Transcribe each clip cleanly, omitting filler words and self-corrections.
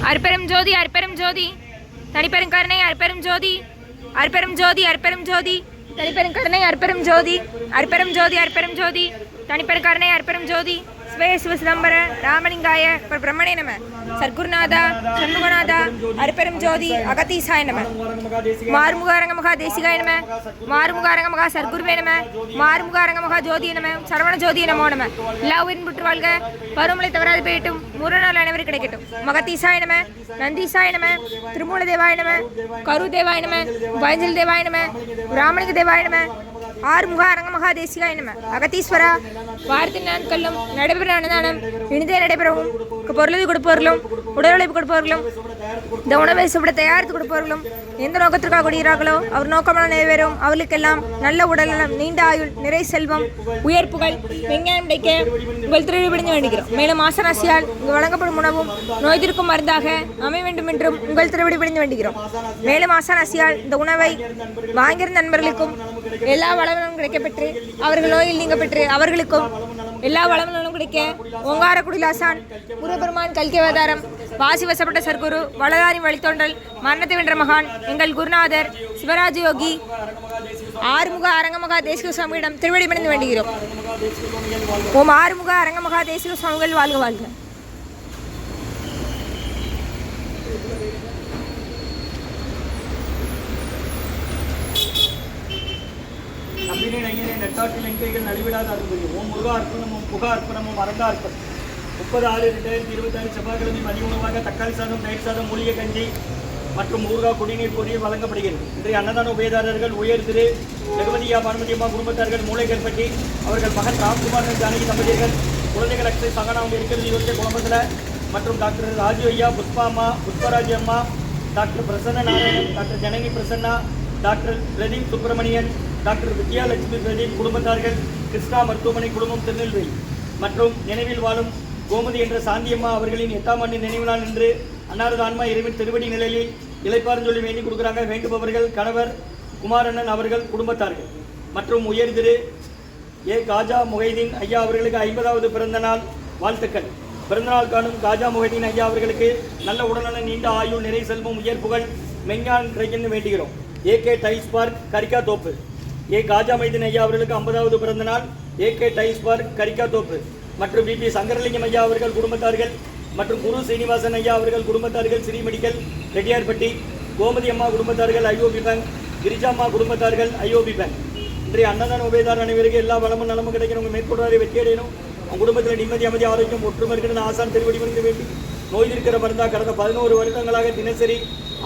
அற்பெரும் ஜோதி அற்பெரும் ஜோதி தனிப்பெரும் கருணை அற்பெரும் ஜோதி அற்பெரும் ஜோதி அற்பெரும் ஜோதி தனிப்பெரும் கருணை அற்பெரும் ஜோதி அற்பெரும் ஜோதி அற்பெரும் ஜோதி தனிப்பெரும் கருணை அற்பெரும் ஜோதி ஸ்வே சிவ சிதம்பர ராமலிங்காய பிரம்மணே நம சர்க்குருநாதா சண்முகநாதா அற்பெரும் ஜோதி அகதீசாய நம மாறுமுகாரங்க மகா தேசிகாய நம மாறுமுகாரங்க மகா சர்க்குருவே நம மாறுமுகாரங்க மகா ஜோதிய நம சரவண ஜோதிய நமோ நம எல்லா உயிரின் புற்று வாழ்க பருவமலை தவறாது போயிட்டும் முருநாள் அனைவரும் கிடைக்கட்டும் மகதீசாய நம நந்தீசாய நம திருமூல தேவாய நம கரு தேவாய நம பயஞ்சல் தேவாய நம ராமலிங்க தேவாய நம ஆறுமுக அரங்க மகா தேசிகாய நம அகதீஸ்வரா வாரத்தின் நாட்களும் நடைபெற அன்னதானம் இனிதே நடைபெறவும் பொருளை கொடுப்பவர்களும் உடல் உழைப்பு கொடுப்பவர்களும் இந்த உணவை சாப்பிட தயாரித்து கொடுப்பவர்களும் எந்த நோக்கத்திற்காக கொடுக்கிறார்களோ அவர் நோக்கமான நிறைவேறும் அவர்களுக்கெல்லாம் நல்ல உடல்நலம் நீண்ட ஆயுள் நிறை செல்வம் உயர்ப்புகள் விஞ்ஞானம் கிடைக்க உங்கள் திருவிழி பிடிந்து வேண்டுகிறோம். மேலும் ஆசனாசியால் இங்கு வழங்கப்படும் உணவும் நோய் தீர்க்கும் மருந்தாக அமைய வேண்டும் என்றும் உங்கள் திருவிழி பிடிந்து வேண்டுகிறோம். மேலும் ஆசனாசியால் இந்த உணவை வாங்கியிருந்த நண்பர்களுக்கும் எல்லா வளங்களும் கிடைக்கப்பெற்று அவர்கள் நோயில் நீங்க பெற்று அவர்களுக்கும் எல்லா வளங்களும் கிடைக்க ஓங்கார குடிலாசான் குருபெருமான் கல்கி அவதாரம் வாசி வசப்பட்ட சர்க்குரு வளதாரி வழித்தோன்றல் மரணத்தை வென்ற மகான் எங்கள் குருநாதர் சிவராஜ யோகி ஆறுமுக அரங்கமகா தேசிக சுவாமியிடம் திருவடி பணிந்து வேண்டுகிறோம். ஓம் ஆறுமுக அரங்கமகா தேசிக சுவாமிகள் வாழ்க வாழ்க. நெட்டாற்றில் எங்கைகள் நலிவிடாத அருள்புரி ஓம் முருகா அர்ப்பணமும் புகா அர்ப்பணமும் அரங்கா அர்ப்பணம் 30/6/2026 செவ்வாய்க்கிழமை மதிய உணவாக தக்காளி சாதம் தயிர் சாதம் மூலிகை கஞ்சி மற்றும் ஊறுகாய் குடிநீர் பொரியல் வழங்கப்படுகிறது. இன்றைய அன்னதான உபயதாரர்கள் உயர் திரு ஜெகவதியா பானுமதியம்மா குடும்பத்தார்கள் மூளைகற்பட்டி அவர்கள் மகன் ராம்குமார் ஜானகி தம்பதியர்கள் குழந்தைகள் அக்ஷய் சகனாவும் இருக்கிறது யோசிய குடும்பத்தில் மற்றும் டாக்டர் ராஜு ஐயா புஷ்பாம்மா புஷ்பராஜ் அம்மா doctor Prasanna Narayanan doctor Janani Prasanna doctor Pradeep Subramanian doctor Vidyalakshmi Pradeep குடும்பத்தார்கள் கிருஷ்ணா மருத்துவமனை குடும்பம் திருநெல்வேலி மற்றும் நினைவில் வாழும் கோமதி என்ற சாந்தியம்மா அவர்களின் 8ஆம் ஆண்டு நினைவு நாள் என்று அன்னாரது ஆன்மா இறைவன் திருவடி நிலையில் இளைப்பாறும் சொல்லி வேண்டி கொடுக்குறாங்க. வேண்டுபவர்கள் கணவர் குமாரண்ணன் அவர்கள் குடும்பத்தார்கள் மற்றும் உயர் திரு ஏ காஜா முஹைதீன் ஐயா அவர்களுக்கு 50வது பிறந்த நாள் வாழ்த்துக்கள். பிறந்தநாள் காணும் காஜா முஹைதீன் ஐயா அவர்களுக்கு நல்ல உடல்நல நீண்ட ஆயுள் நிறை செல்வம் உயர் புகழ் மெஞ்ஞான் கிடைக்கணும்னு வேண்டுகிறோம். ஏகே டைல்ஸ் பார்க் கரிக்கா தோப்பு ஏ காஜா மைதீன் ஐயா அவர்களுக்கு 50வது பிறந்த நாள் ஏகே டைல்ஸ் பார்க் கரிக்கா தோப்பு மற்றும் பிபி சங்கரலிங்கம் ஐயா அவர்கள் குடும்பத்தார்கள் மற்றும் குரு சீனிவாசன் ஐயா அவர்கள் குடும்பத்தார்கள் ஸ்ரீ மெடிக்கல் ரெட்டியார்பட்டி கோமதி அம்மா குடும்பத்தார்கள் ஐஓபி பேங்க் கிரிஜாம்மா குடும்பத்தார்கள் ஐஓபி பேங்க். இன்றைய அன்னதான உபயதார அனைவருக்கு எல்லா வளமும் நலமும் கிடைக்கணும். உங்கள் மேற்கொள்வாரை வெற்றியடையணும். உங்கள் குடும்பத்தில் நிம்மதி அமைதி ஆரோக்கியம் ஒற்றுமை இருக்கிற ஆசான் திருவடி வந்து வேண்டி நோய் இருக்கிற மருந்தா கடந்த 11 வருடங்களாக தினசரி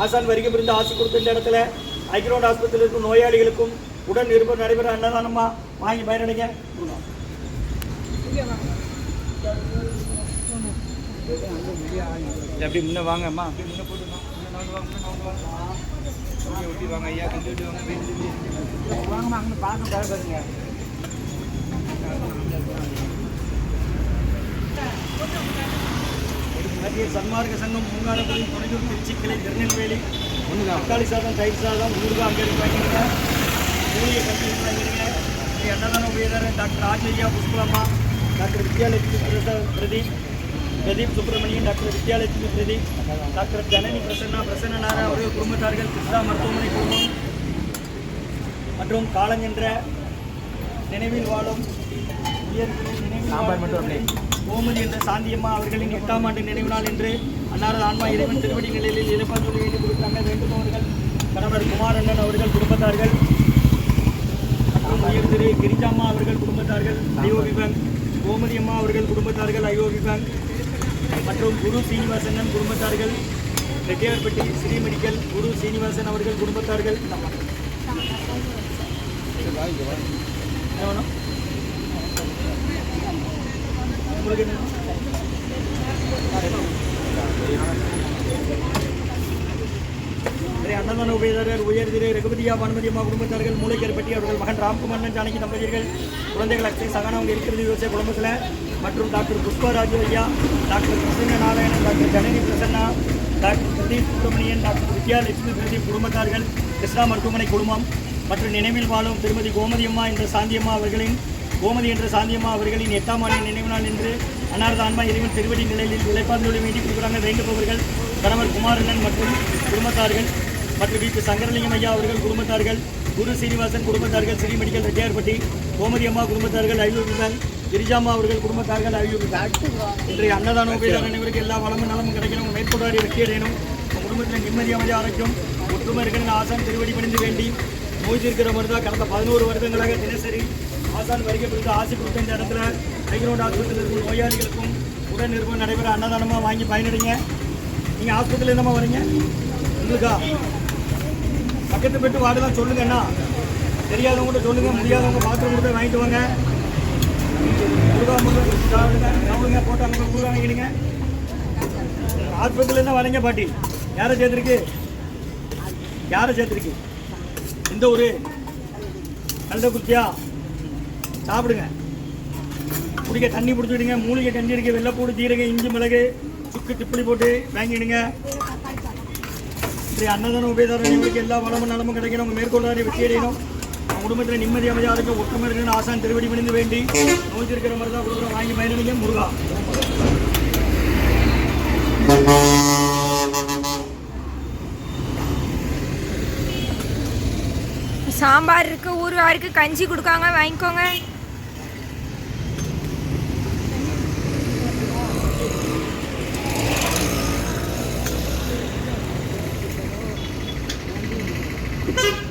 ஆசான் வரைக்கும் இருந்து ஆசை கொடுத்த இந்த இடத்துல ஐக்கிரோட் ஆஸ்பத்திரியில் இருக்கும் நோயாளிகளுக்கும் உடன் நிருபர் நடைபெற அன்னதானமா வாங்கி பயனடைங்க. அப்படி முன்ன வாங்கம்மா அப்படி முன்ன போட்டு ஒட்டி வாங்க ஐயா கொஞ்சம் வாங்கம்மா அங்கே பார்க்க பாருங்க. மத்திய சன்மார்க்க சங்கம் மூங்காரப்பள்ளி தொலைதூர் திருச்சி கிளை திருநெல்வேலி தக்காளி சாதம் தயிர் சாதம் ஊறுகாய் அங்கே வாங்கிடுங்க. மூலிகை கஞ்சி வாங்கிடுங்க. அன்னதான உபயதாரர் doctor Rajaiah Pushpalamma doctor Vidyalakshmi Pradeep Subramanian doctor Vidyalakshmi Pradeep doctor Janani Prasanna Nara அவர்கள் குடும்பத்தார்கள் கிருஷ்ணா மருத்துவமனை குடும்பம் மற்றும் காலஞ்சென்ற நினைவில் வாழும் கோமதி என்ற சாந்தியம்மா அவர்களின் 8ஆம் ஆண்டு நினைவு நாள் என்று அன்னாரது ஆன்மா இறைவன் திருவடி நிலையில் இழப்பாக வேண்டி கொடுத்தாங்க. வேண்டுபவர்கள் கணவர் குமாரண்ணன் அவர்கள் குடும்பத்தார்கள் மற்றும் உயர் திரு கிரிஜாம்மா அவர்கள் குடும்பத்தார்கள் ஐஓபி பேங்க் கோமதி அம்மா அவர்கள் குடும்பத்தார்கள் ஐஓபி பேங்க் மற்றும் குரு சீனிவாசன் குடும்பத்தார்கள் ரெட்டியார்பட்டி ஸ்ரீ மெடிக்கல் குரு சீனிவாசன் அவர்கள் குடும்பத்தார்கள். அன்னதான உபயதாரர் உயர் திரு ரகுபதியா பானுமதியம்மா குடும்பத்தார்கள் மூளைக்கற்பட்டி அவர்கள் மகன் ராம்குமார் ஜானகி தம்பதியர்கள் குழந்தைகள் அக்ஷய் சகனாவும் இருக்கிறது யோசிய குடும்பத்தில் மற்றும் டாக்டர் புஷ்பராஜ் ஐயா doctor Prasanna Narayanan doctor Janani Prasanna doctor Pradeep Subramanian doctor Vidyalakshmi Pradeep குடும்பத்தார்கள் கிருஷ்ணா மருத்துவமனை குடும்பம் மற்றும் நினைவில் வாழும் திருமதி கோமதியம்மா என்ற சாந்தியம்மா அவர்களின் 8ஆம் ஆண்டு நினைவு நாள் என்று அன்னாரது ஆன்மா இறைவன் திருவடி நிலையில் இழைப்பார்ந்தொழி வேண்டி கொடுக்குறாங்க. வேண்டுபவர்கள் கணவர் குமாரண்ணன் மற்றும் குடும்பத்தார்கள் மற்றும் வீட்டு சங்கரலிங்கம் ஐயா அவர்கள் குடும்பத்தார்கள், குரு சீனிவாசன் குடும்பத்தார்கள், ஸ்ரீ மெடிக்கல் ரெட்டியார்பட்டி, கோமதி அம்மா குடும்பத்தார்கள் 500 ரூபாய், கிரிஜாமா அவர்கள் குடும்பத்தார்கள் 500 ரூபாய். இன்றைய அன்னதான உபயோக அனைவருக்கு எல்லா வளமும் நலமும் கிடைக்கணும், மேற்கொண்டாடி வெற்றி அடையணும், குடும்பத்தில் நிம்மதி அமைதி ஆரோக்கியம் ஒற்றுமை இருக்கணும்னு ஆசான் திருவடி பணிந்து வேண்டி நோய் தீர்க்கிற மருந்தா கடந்த 11 வருடங்களாக தினசரி ஆசான் வருகை கொடுத்து ஆசை கொடுத்த இந்த இடத்துல கைரோடு ஆஸ்பத்திரியில் இருக்கும் நோயாளிகளுக்கும் உடல் நிறுவனம் நடைபெற அன்னதானமாக வாங்கி பயனடைங்க. நீங்கள் ஆஸ்பத்திரியில் என்னமா வரீங்க? உங்களுக்கா பக்கத்து பெட்டு வார்டெல்லாம் சொல்லுங்க அண்ணா, தெரியாதவங்க சொல்லுங்க, முடியாதவங்க பாத்ரூம் கொடுத்து வாங்கிட்டு வாங்க. முருகா போட்டாங்க முருகா வாங்கிடுங்க. ஆஸ்பத்திரியில் தான் வரீங்க பாட்டி. யாரை சேர்த்துருக்கு? யாரை சேர்த்துருக்கு? இந்த ஊர் கல்தக்குறிச்சியா? சாப்பிடுங்க, குடிக்க தண்ணி பிடிச்சிடுங்க. மூலிகை கஞ்சி இருக்கு, வெள்ளைப்பூடு, ஜீரகம், இஞ்சி, மிளகு, சுக்கு, திப்பிலி போட்டு வாங்கிடுங்க. இப்படி அன்னதான உபயோக எல்லா வளமும் நலமும் கிடைக்கணும், உங்கள் மேற்கொள்ளாரி வெற்றி அடையணும், உங்கள் குடும்பத்தில் நிம்மதி அமைதியாக இருக்கும், ஒற்றுமை இருக்கணும்னு ஆசான் திருவடி பணிந்து வேண்டி நோய் இருக்கிற மாதிரி தான் கொடுக்குறோம், வாங்கி பயனடைங்க. முருகா சாம்பார் இருக்கு, ஊறுகாய் இருக்கு, கஞ்சி கொடுக்காங்க, வாங்கிக்கோங்க. Thank you.